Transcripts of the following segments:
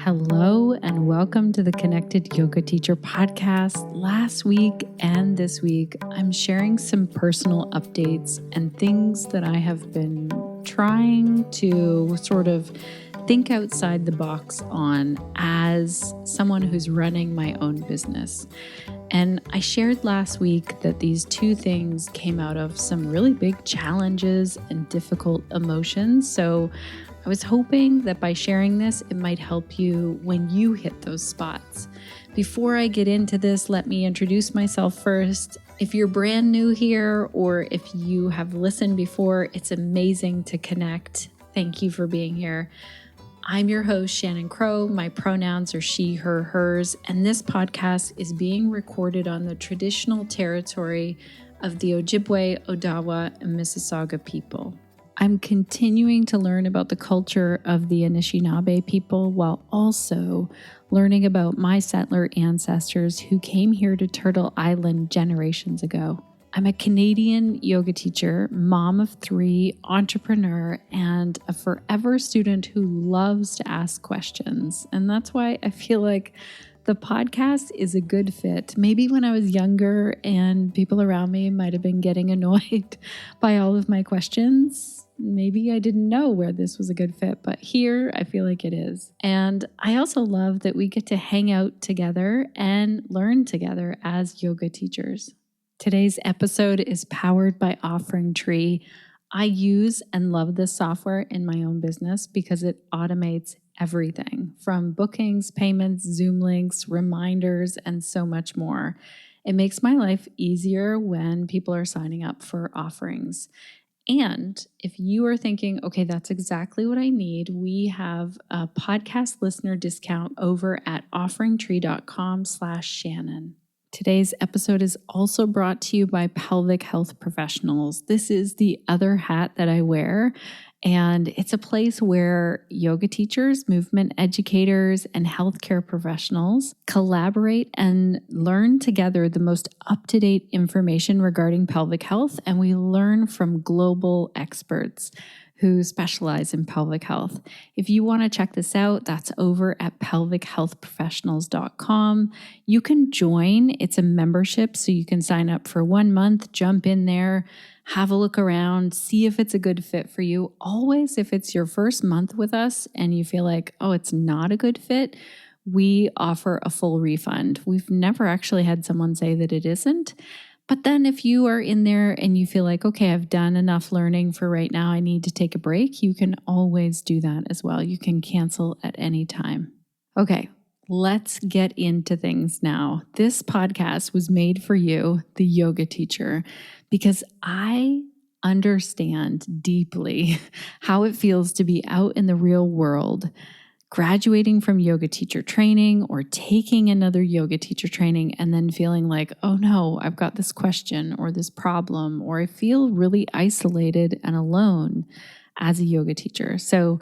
Hello and welcome to the Connected Yoga Teacher podcast. Last week and this week, I'm sharing some personal updates and things that I have been trying to sort of think outside the box on as someone who's running my own business. And I shared last week that these two things came out of some really big challenges and difficult emotions. So I was hoping that by sharing this, it might help you when you hit those spots. Before I get into this, let me introduce myself first. If you're brand new here or if you have listened before, it's amazing to connect. Thank you for being here. I'm your host, Shannon Crow. My pronouns are she, her, hers, and this podcast is being recorded on the traditional territory of the Ojibwe, Odawa, and Mississauga people. I'm continuing to learn about the culture of the Anishinaabe people while also learning about my settler ancestors who came here to Turtle Island generations ago. I'm a Canadian yoga teacher, mom of 3, entrepreneur, and a forever student who loves to ask questions. And that's why I feel like the podcast is a good fit. Maybe when I was younger and people around me might have been getting annoyed by all of my questions. Maybe I didn't know where this was a good fit, but here I feel like it is. And I also love that we get to hang out together and learn together as yoga teachers. Today's episode is powered by OfferingTree. I use and love this software in my own business because it automates everything from bookings, payments, Zoom links, reminders, and so much more. It makes my life easier when people are signing up for offerings. And if you are thinking, okay, that's exactly what I need, we have a podcast listener discount over at OfferingTree.com/Shannon. Today's episode is also brought to you by Pelvic Health Professionals. This is the other hat that I wear, and it's a place where yoga teachers, movement educators, and healthcare professionals collaborate and learn together the most up-to-date information regarding pelvic health, and we learn from global experts who specialize in pelvic health. If you want to check this out, that's over at pelvichealthprofessionals.com. You can join. It's a membership, so you can sign up for 1 month, jump in there, have a look around, see if it's a good fit for you. Always, if it's your first month with us and you feel like, oh, it's not a good fit, we offer a full refund. We've never actually had someone say that it isn't. But then if you are in there and you feel like, okay, I've done enough learning for right now, I need to take a break, you can always do that as well. You can cancel at any time. Okay, let's get into things now. This podcast was made for you, the yoga teacher, because I understand deeply how it feels to be out in the real world, graduating from yoga teacher training or taking another yoga teacher training and then feeling like, oh no, I've got this question or this problem, or I feel really isolated and alone as a yoga teacher. So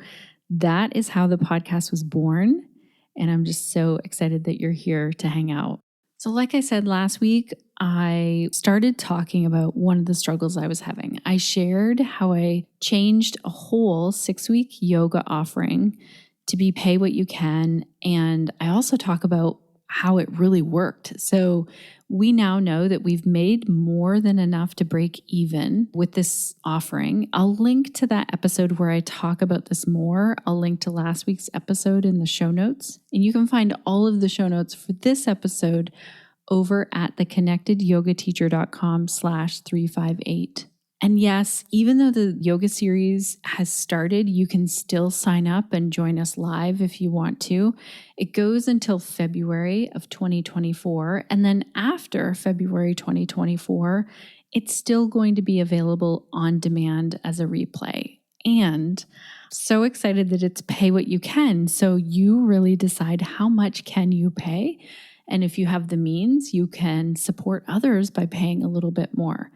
that is how the podcast was born. And I'm just so excited that you're here to hang out. So like I said last week, I started talking about one of the struggles I was having. I shared how I changed a whole 6-week yoga offering to be pay what you can. And I also talk about how it really worked. So we now know that we've made more than enough to break even with this offering. I'll link to that episode where I talk about this more. I'll link to last week's episode in the show notes. And you can find all of the show notes for this episode over at theconnectedyogateacher.com/358. And yes, even though the yoga series has started, you can still sign up and join us live if you want to. It goes until February of 2024. And then after February 2024, it's still going to be available on demand as a replay. And so excited that it's pay what you can. So you really decide how much can you pay. And if you have the means, you can support others by paying a little bit more.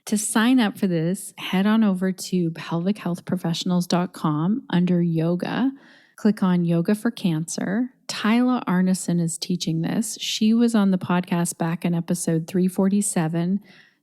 To sign up for this, head on over to pelvichealthprofessionals.com under yoga. Click on Yoga for Cancer. Tyla Arnason is teaching this. She was on the podcast back in episode 347,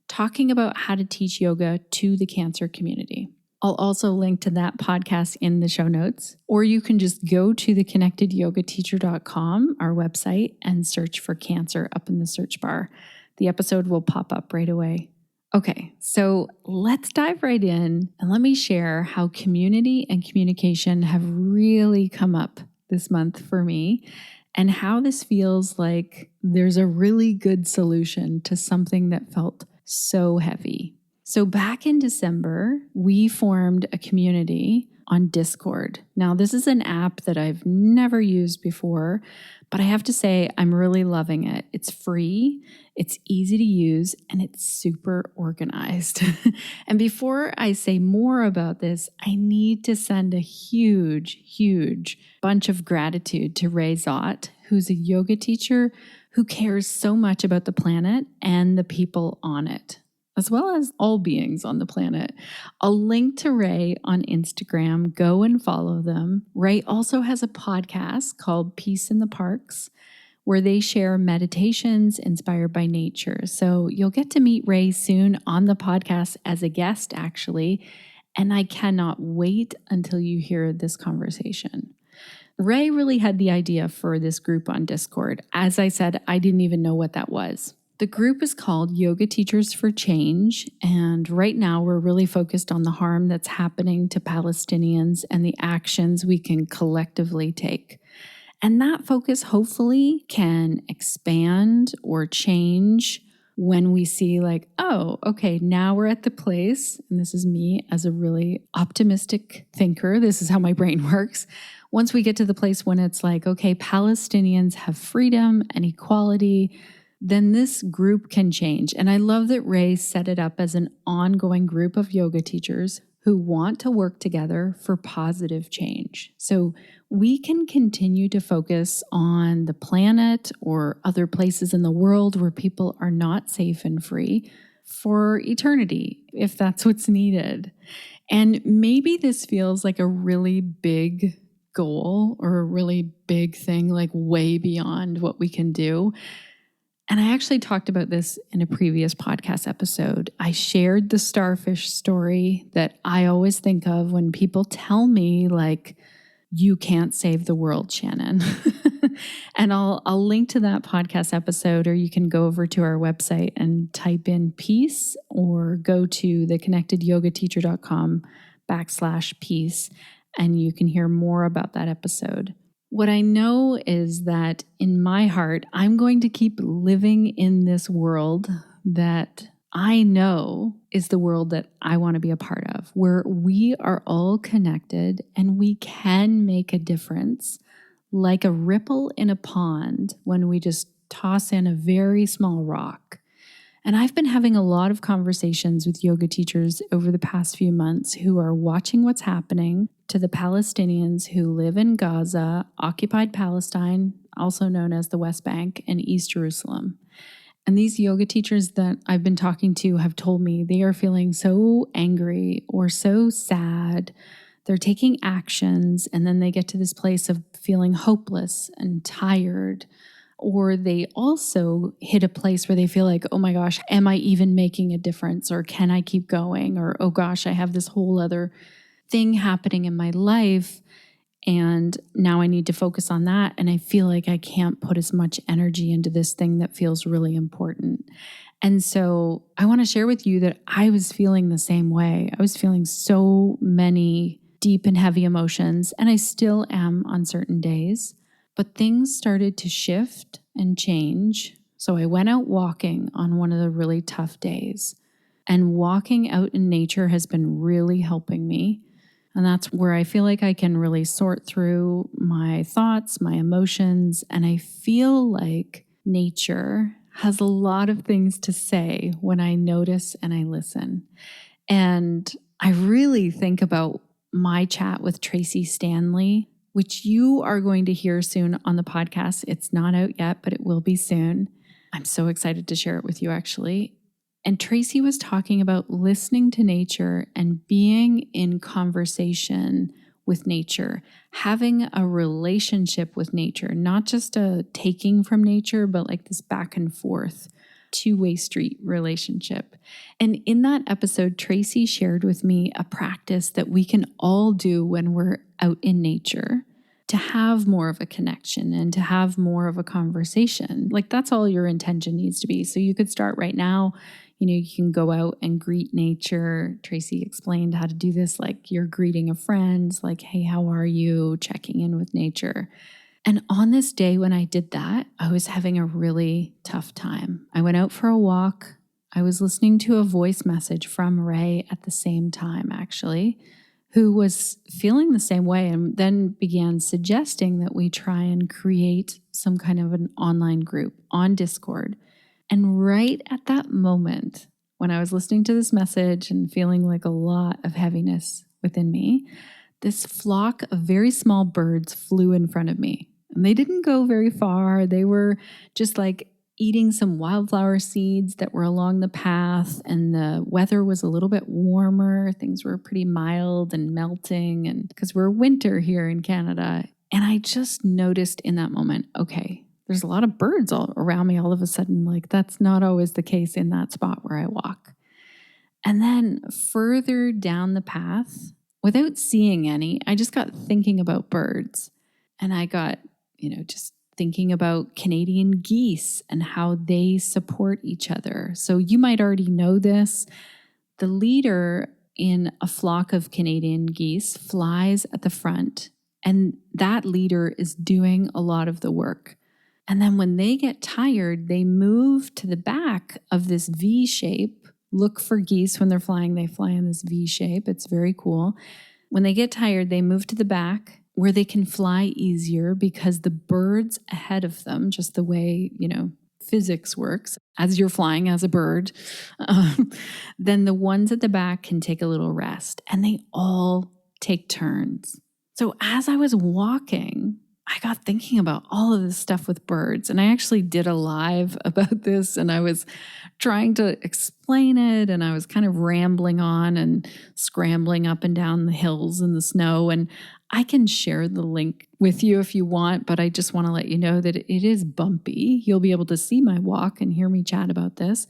talking about how to teach yoga to the cancer community. I'll also link to that podcast in the show notes, or you can just go to theconnectedyogateacher.com, our website, and search for cancer up in the search bar. The episode will pop up right away. Okay, so let's dive right in and let me share how community and communication have really come up this month for me and how this feels like there's a really good solution to something that felt so heavy. So back in December, we formed a community on Discord. Now, this is an app that I've never used before, but I have to say I'm really loving it. It's free, it's easy to use, and it's super organized. And before I say more about this, I need to send a huge bunch of gratitude to Ray Zott, who's a yoga teacher who cares so much about the planet and the people on it, as well as all beings on the planet. I'll link to Ray on Instagram. Go and follow them. Ray also has a podcast called Peace in the Parks, where they share meditations inspired by nature. So you'll get to meet Ray soon on the podcast as a guest, actually. And I cannot wait until you hear this conversation. Ray really had the idea for this group on Discord. As I said, I didn't even know what that was. The group is called Yoga Teachers for Change, and right now we're really focused on the harm that's happening to Palestinians and the actions we can collectively take. And that focus hopefully can expand or change when we see like, oh, okay, now we're at the place, and this is me as a really optimistic thinker, this is how my brain works. Once we get to the place when it's like, okay, Palestinians have freedom and equality, then this group can change. And I love that Ray set it up as an ongoing group of yoga teachers who want to work together for positive change. So we can continue to focus on the planet or other places in the world where people are not safe and free for eternity, if that's what's needed. And maybe this feels like a really big goal or a really big thing, like way beyond what we can do. And I actually talked about this in a previous podcast episode. I shared the starfish story that I always think of when people tell me, like, you can't save the world, Shannon. And I'll link to that podcast episode, or you can go over to our website and type in peace, or go to theconnectedyogateacher.com/peace, and you can hear more about that episode. What I know is that in my heart, I'm going to keep living in this world that I know is the world that I want to be a part of, where we are all connected and we can make a difference, like a ripple in a pond when we just toss in a very small rock. And I've been having a lot of conversations with yoga teachers over the past few months who are watching what's happening to the Palestinians who live in Gaza, occupied Palestine, also known as the West Bank, and East Jerusalem. And these yoga teachers that I've been talking to have told me they are feeling so angry or so sad. They're taking actions, and then they get to this place of feeling hopeless and tired. Or they also hit a place where they feel like, oh my gosh, am I even making a difference? Or can I keep going? Or, oh gosh, I have this whole other thing happening in my life, and now I need to focus on that. And I feel like I can't put as much energy into this thing that feels really important. And so I want to share with you that I was feeling the same way. I was feeling so many deep and heavy emotions, and I still am on certain days. But things started to shift and change. So I went out walking on one of the really tough days. And walking out in nature has been really helping me. And that's where I feel like I can really sort through my thoughts, my emotions. And I feel like nature has a lot of things to say when I notice and I listen. And I really think about my chat with Tracy Stanley, which you are going to hear soon on the podcast. It's not out yet, but it will be soon. I'm so excited to share it with you, actually. And Tracy was talking about listening to nature and being in conversation with nature, having a relationship with nature, not just a taking from nature, but like this back and forth two-way street relationship. And in that episode, Tracy shared with me a practice that we can all do when we're out in nature to have more of a connection and to have more of a conversation. Like, that's all your intention needs to be. So you could start right now. You can go out and greet nature. Tracy explained how to do this, like you're greeting a friend, like, hey, how are you? Checking in with nature. And on this day when I did that, I was having a really tough time. I went out for a walk. I was listening to a voice message from Ray at the same time, actually, who was feeling the same way and then began suggesting that we try and create some kind of an online group on Discord. And right at that moment, when I was listening to this message and feeling like a lot of heaviness within me, this flock of very small birds flew in front of me. And they didn't go very far. They were just like eating some wildflower seeds that were along the path. And the weather was a little bit warmer. Things were pretty mild and melting, and because we're winter here in Canada. And I just noticed in that moment, okay, there's a lot of birds all around me all of a sudden. Like, that's not always the case in that spot where I walk. And then further down the path, without seeing any, I just got thinking about birds. And I got, just thinking about Canadian geese and how they support each other. So you might already know this. The leader in a flock of Canadian geese flies at the front, and that leader is doing a lot of the work. And then when they get tired, they move to the back of this V shape. Look for geese when they're flying. They fly in this V shape. It's very cool. When they get tired, they move to the back where they can fly easier because the birds ahead of them, just the way, physics works, as you're flying as a bird, then the ones at the back can take a little rest, and they all take turns. So as I was walking, I got thinking about all of this stuff with birds, and I actually did a live about this, and I was trying to explain it, and I was kind of rambling on and scrambling up and down the hills in the snow, and I can share the link with you if you want, but I just want to let you know that it is bumpy. You'll be able to see my walk and hear me chat about this,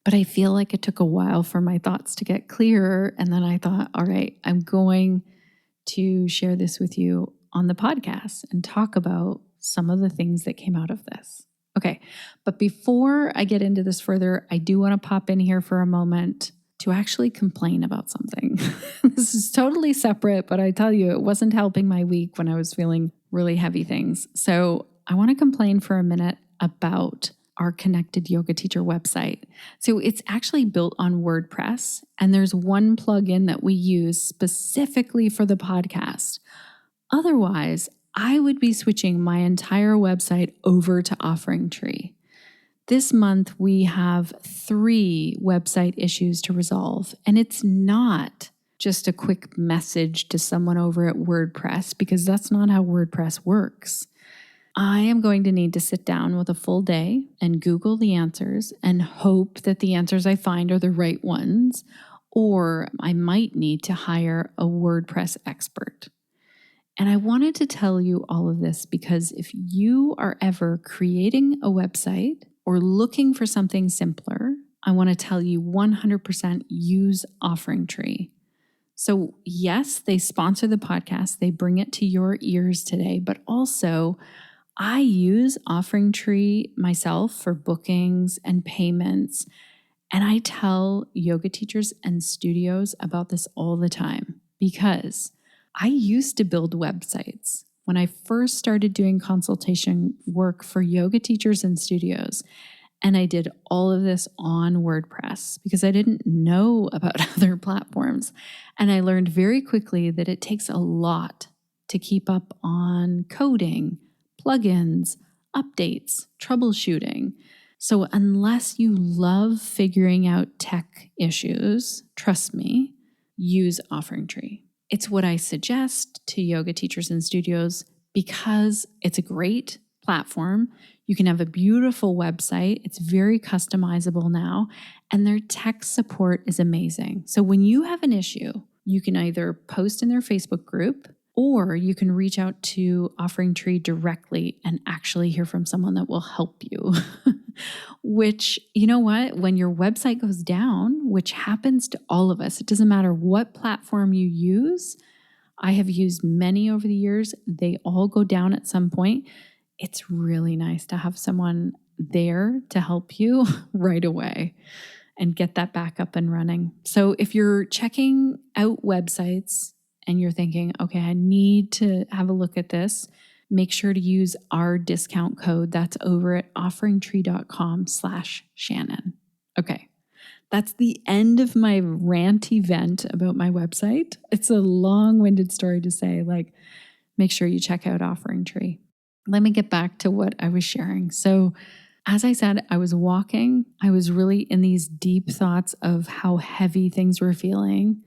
but I feel like it took a while for my thoughts to get clearer, and then I thought, all right, I'm going to share this with you on the podcast and talk about some of the things that came out of this. Okay, but before I get into this further, I do want to pop in here for a moment to actually complain about something. This is totally separate, but I tell you, it wasn't helping my week when I was feeling really heavy things. So I want to complain for a minute about our Connected Yoga Teacher website. So it's actually built on WordPress, and there's one plugin that we use specifically for the podcast. Otherwise, I would be switching my entire website over to OfferingTree. This month, we have 3 website issues to resolve, and it's not just a quick message to someone over at WordPress, because that's not how WordPress works. I am going to need to sit down with a full day and Google the answers and hope that the answers I find are the right ones, or I might need to hire a WordPress expert. And I wanted to tell you all of this because if you are ever creating a website or looking for something simpler, I want to tell you 100% use OfferingTree. So yes, they sponsor the podcast. They bring it to your ears today, but also I use OfferingTree myself for bookings and payments. And I tell yoga teachers and studios about this all the time because I used to build websites when I first started doing consultation work for yoga teachers and studios. And I did all of this on WordPress because I didn't know about other platforms. And I learned very quickly that it takes a lot to keep up on coding, plugins, updates, troubleshooting. So unless you love figuring out tech issues, trust me, use OfferingTree. It's what I suggest to yoga teachers and studios because it's a great platform. You can have a beautiful website. It's very customizable now, and their tech support is amazing. So when you have an issue, you can either post in their Facebook group or you can reach out to OfferingTree directly and actually hear from someone that will help you. which, you know what? When your website goes down, which happens to all of us, it doesn't matter what platform you use. I have used many over the years. They all go down at some point. It's really nice to have someone there to help you right away and get that back up and running. So if you're checking out websites and you're thinking, okay, I need to have a look at this, make sure to use our discount code. That's over at OfferingTree.com/Shannon. Okay. That's the end of my rant event about my website. It's a long-winded story to say, make sure you check out OfferingTree. Let me get back to what I was sharing. So as I said, I was walking. I was really in these deep thoughts of how heavy things were feeling.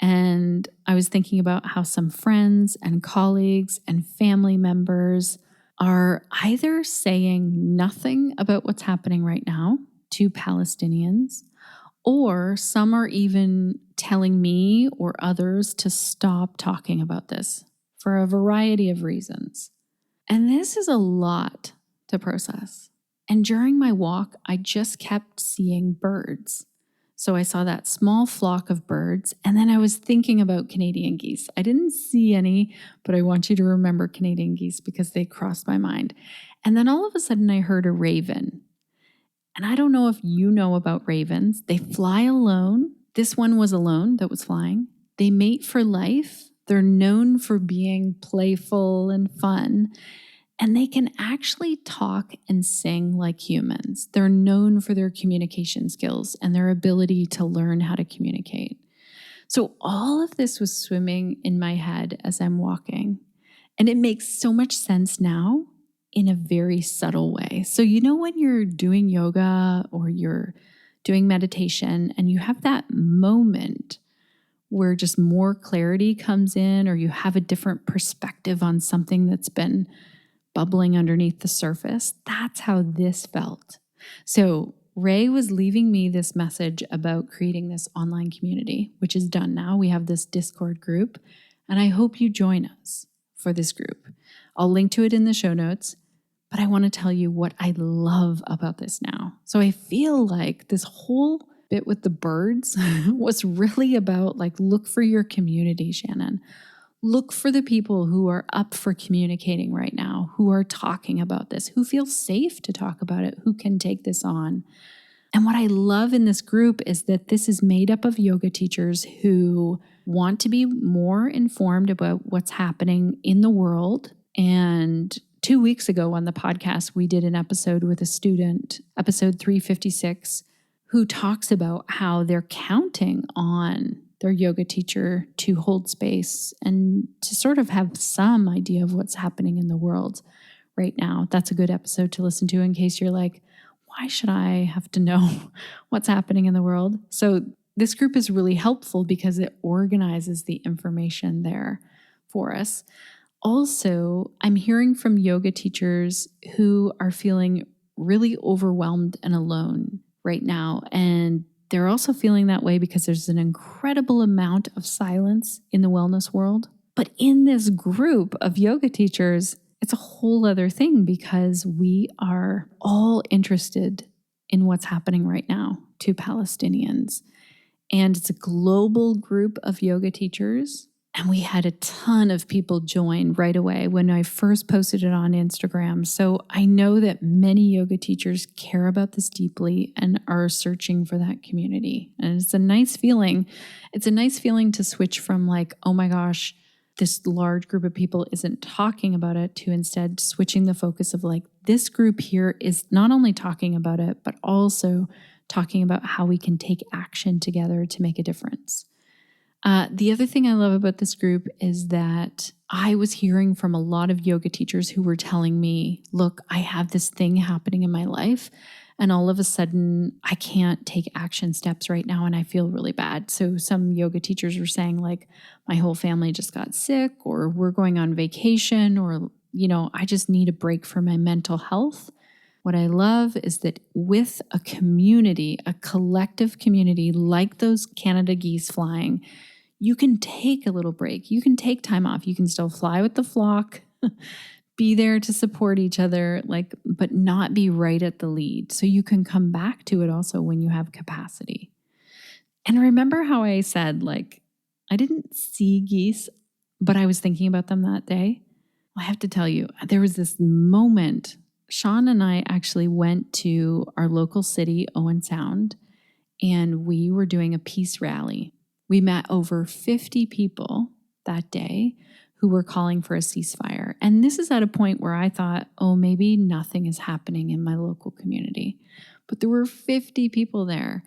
And I was thinking about how some friends and colleagues and family members are either saying nothing about what's happening right now to Palestinians, or some are even telling me or others to stop talking about this for a variety of reasons. And this is a lot to process. And during my walk, I just kept seeing birds. So I saw that small flock of birds, and then I was thinking about Canadian geese. I didn't see any, but I want you to remember Canadian geese because they crossed my mind. And then all of a sudden I heard a raven. And I don't know if you know about ravens. They fly alone. This one was alone that was flying. They mate for life. They're known for being playful and fun. And they can actually talk and sing like humans. They're known for their communication skills and their ability to learn how to communicate. So all of this was swimming in my head as I'm walking. And it makes so much sense now in a very subtle way. So when you're doing yoga or you're doing meditation and you have that moment where just more clarity comes in, or you have a different perspective on something that's been bubbling underneath the surface, that's how this felt. So Ray was leaving me this message about creating this online community, which is done now. We have this Discord group, and I hope you join us for this group. I'll link to it in the show notes, but I want to tell you what I love about this now. So I feel like this whole bit with the birds was really about look for your community, Shannon. Look for the people who are up for communicating right now, who are talking about this, who feel safe to talk about it, who can take this on. And what I love in this group is that this is made up of yoga teachers who want to be more informed about what's happening in the world. And 2 weeks ago on the podcast, we did an episode with a student, episode 356, who talks about how they're counting on their yoga teacher to hold space and to sort of have some idea of what's happening in the world right now. That's a good episode to listen to in case you're like, why should I have to know what's happening in the world? So this group is really helpful because it organizes the information there for us. Also, I'm hearing from yoga teachers who are feeling really overwhelmed and alone right now. And they're also feeling that way because there's an incredible amount of silence in the wellness world. But in this group of yoga teachers, it's a whole other thing because we are all interested in what's happening right now to Palestinians. And it's a global group of yoga teachers. And we had a ton of people join right away when I first posted it on Instagram. So I know that many yoga teachers care about this deeply and are searching for that community. And it's a nice feeling. It's a nice feeling to switch from oh my gosh, this large group of people isn't talking about it, to instead switching the focus of this group here is not only talking about it, but also talking about how we can take action together to make a difference. The other thing I love about this group is that I was hearing from a lot of yoga teachers who were telling me, look, I have this thing happening in my life, and all of a sudden I can't take action steps right now, and I feel really bad. So some yoga teachers were saying my whole family just got sick, or we're going on vacation, or, I just need a break for my mental health. What I love is that with a community, a collective community like those Canada geese flying, you can take a little break. You can take time off. You can still fly with the flock, be there to support each other, but not be right at the lead. So you can come back to it also when you have capacity. And remember how I said, I didn't see geese, but I was thinking about them that day? I have to tell you, there was this moment. Sean and I actually went to our local city, Owen Sound, and we were doing a peace rally. We met over 50 people that day who were calling for a ceasefire. And this is at a point where I thought, maybe nothing is happening in my local community. But there were 50 people there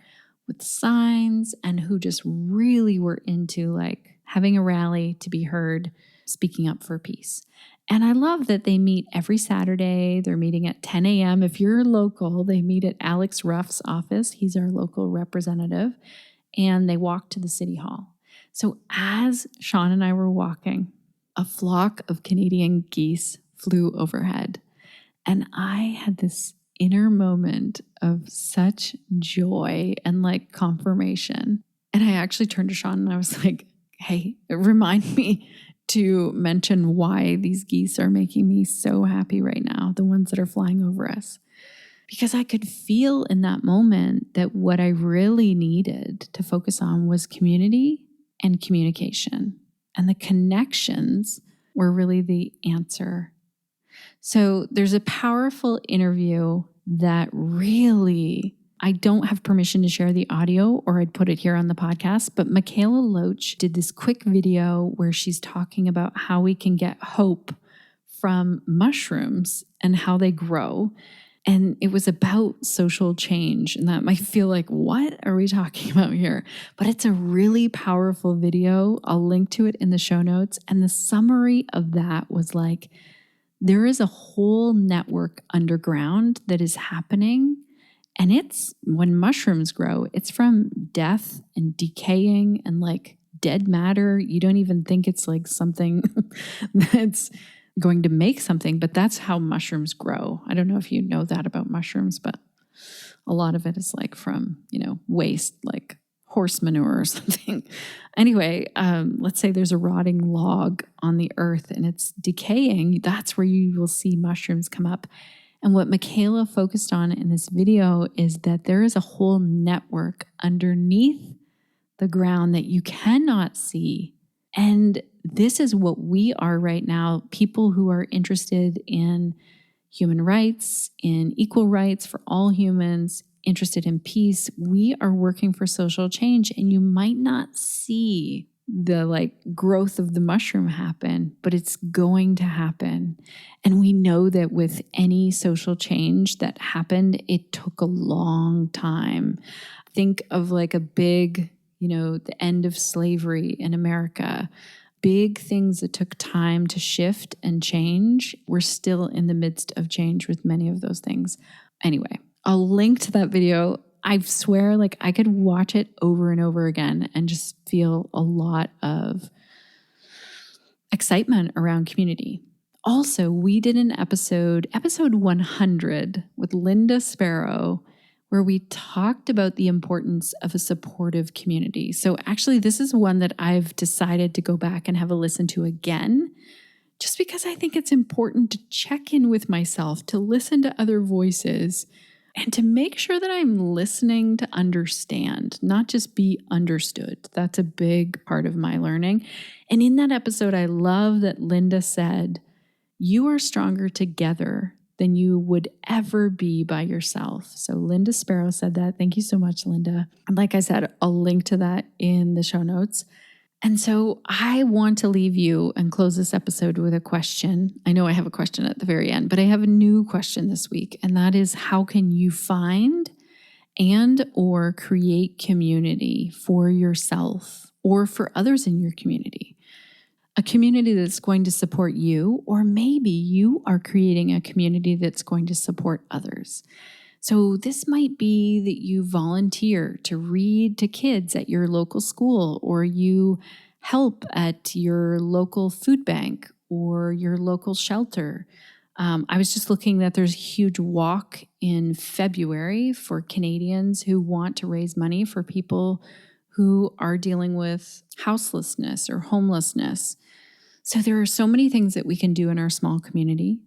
with signs and who just really were into having a rally to be heard, speaking up for peace. And I love that they meet every Saturday. They're meeting at 10 a.m. If you're local, they meet at Alex Ruff's office. He's our local representative. And they walk to the city hall. So as Sean and I were walking, a flock of Canadian geese flew overhead. And I had this inner moment of such joy and confirmation. And I actually turned to Sean and I was like, hey, remind me to mention why these geese are making me so happy right now, the ones that are flying over us. Because I could feel in that moment that what I really needed to focus on was community and communication. And the connections were really the answer. So there's a powerful interview that really, I don't have permission to share the audio or I'd put it here on the podcast, but Michaela Loach did this quick video where she's talking about how we can get hope from mushrooms and how they grow. And it was about social change. And that might feel like, what are we talking about here? But it's a really powerful video. I'll link to it in the show notes. And the summary of that was there is a whole network underground that is happening. And it's when mushrooms grow, it's from death and decaying and dead matter. You don't even think it's something that's going to make something, but that's how mushrooms grow. I don't know if you know that about mushrooms, but a lot of it is from, waste, horse manure or something. Anyway, let's say there's a rotting log on the earth and it's decaying. That's where you will see mushrooms come up. And what Michaela focused on in this video is that there is a whole network underneath the ground that you cannot see. And this is what we are right now, people who are interested in human rights, in equal rights for all humans, interested in peace. We are working for social change, and you might not see the growth of the mushroom happen, but it's going to happen. And we know that with any social change that happened, it took a long time. Think of a big, the end of slavery in America. Big things that took time to shift and change. We're still in the midst of change with many of those things. Anyway, I'll link to that video. I swear, I could watch it over and over again and just feel a lot of excitement around community. Also, we did an episode 100 with Linda Sparrowe, where we talked about the importance of a supportive community. So actually, this is one that I've decided to go back and have a listen to again, just because I think it's important to check in with myself, to listen to other voices, and to make sure that I'm listening to understand, not just be understood. That's a big part of my learning. And in that episode, I love that Linda said, "You are stronger together than you would ever be by yourself." So Linda Sparrowe said that. Thank you so much, Linda. And like I said, I'll link to that in the show notes. And so I want to leave you and close this episode with a question. I know I have a question at the very end, but I have a new question this week. And that is, how can you find and or create community for yourself or for others in your community? A community that's going to support you, or maybe you are creating a community that's going to support others. So this might be that you volunteer to read to kids at your local school, or you help at your local food bank or your local shelter. I was just looking that there's a huge walk in February for Canadians who want to raise money for people who are dealing with houselessness or homelessness. So there are so many things that we can do in our small community.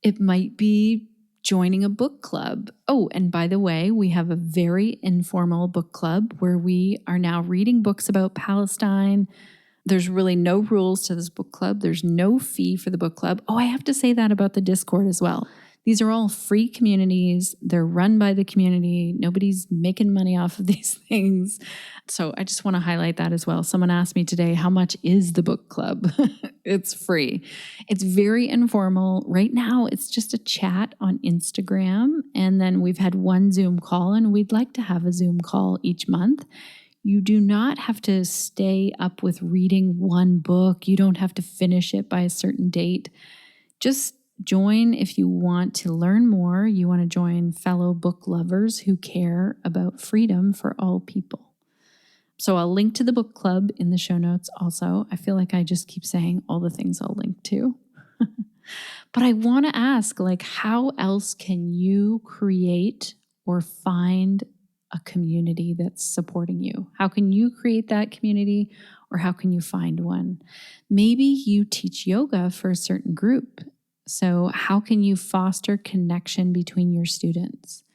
It might be joining a book club. Oh, and by the way, we have a very informal book club where we are now reading books about Palestine. There's really no rules to this book club. There's no fee for the book club. Oh, I have to say that about the Discord as well. These are all free communities. They're run by the community. Nobody's making money off of these things. So I just want to highlight that as well. Someone asked me today, how much is the book club? It's free. It's very informal. Right now, it's just a chat on Instagram. And then we've had one Zoom call, and we'd like to have a Zoom call each month. You do not have to stay up with reading one book. You don't have to finish it by a certain date. Just join if you want to learn more. You want to join fellow book lovers who care about freedom for all people. So I'll link to the book club in the show notes also. I feel like I just keep saying all the things I'll link to. But I want to ask, how else can you create or find a community that's supporting you? How can you create that community, or how can you find one? Maybe you teach yoga for a certain group. So how can you foster connection between your students?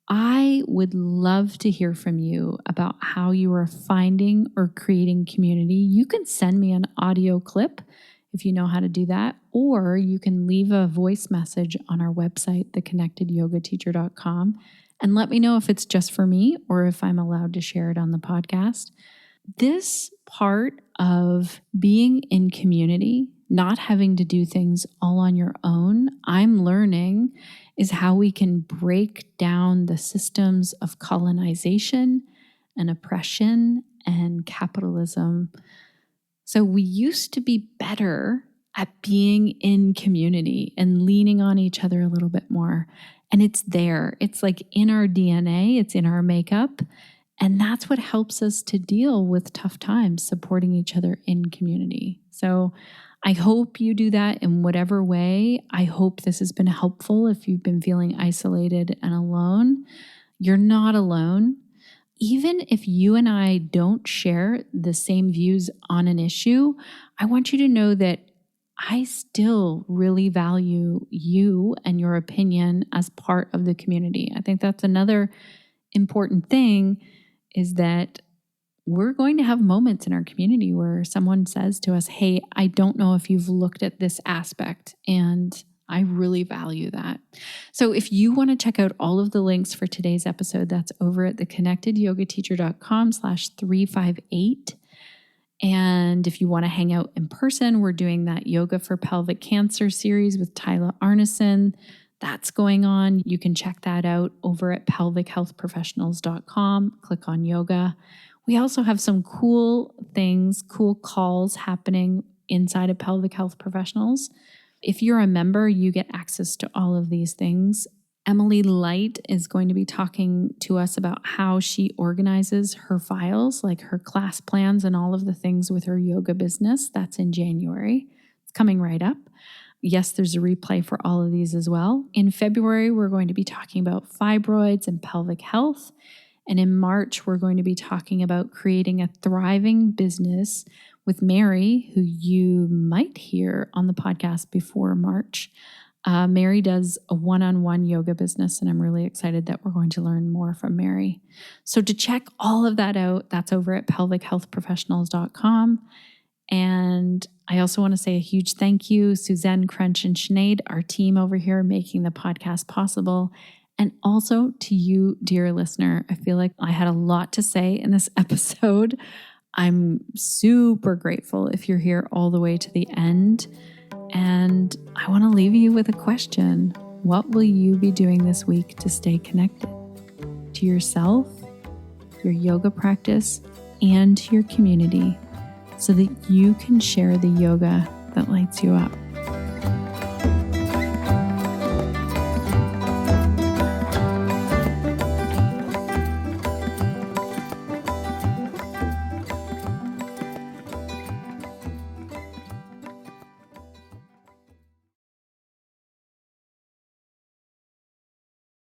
I would love to hear from you about how you are finding or creating community. You can send me an audio clip if you know how to do that, or you can leave a voice message on our website, theconnectedyogateacher.com, and let me know if it's just for me or if I'm allowed to share it on the podcast. This part of being in community, not having to do things all on your own, I'm learning is how we can break down the systems of colonization and oppression and capitalism. So we used to be better at being in community and leaning on each other a little bit more. And it's there. It's in our DNA. It's in our makeup. And that's what helps us to deal with tough times, supporting each other in community. So I hope you do that in whatever way. I hope this has been helpful if you've been feeling isolated and alone. You're not alone. Even if you and I don't share the same views on an issue, I want you to know that I still really value you and your opinion as part of the community. I think that's another important thing, is that we're going to have moments in our community where someone says to us, hey, I don't know if you've looked at this aspect, and I really value that. So if you want to check out all of the links for today's episode, that's over at theconnectedyogateacher.com/358. And if you want to hang out in person, we're doing that Yoga for Pelvic Cancer series with Tyla Arnason. That's going on. You can check that out over at pelvichealthprofessionals.com. Click on yoga. We also have some cool things, cool calls happening inside of Pelvic Health Professionals. If you're a member, you get access to all of these things. Emily Light is going to be talking to us about how she organizes her files, like her class plans and all of the things with her yoga business. That's in January. It's coming right up. Yes, there's a replay for all of these as well. In February, we're going to be talking about fibroids and pelvic health. And in March, we're going to be talking about creating a thriving business with Mary, who you might hear on the podcast before March. Mary does a one-on-one yoga business, and I'm really excited that we're going to learn more from Mary. So to check all of that out, that's over at pelvichealthprofessionals.com. And I also want to say a huge thank you, Suzanne, Crunch, and Sinead, our team over here making the podcast possible. And also to you, dear listener. I feel like I had a lot to say in this episode. I'm super grateful if you're here all the way to the end. And I want to leave you with a question. What will you be doing this week to stay connected to yourself, your yoga practice, and to your community, so that you can share the yoga that lights you up?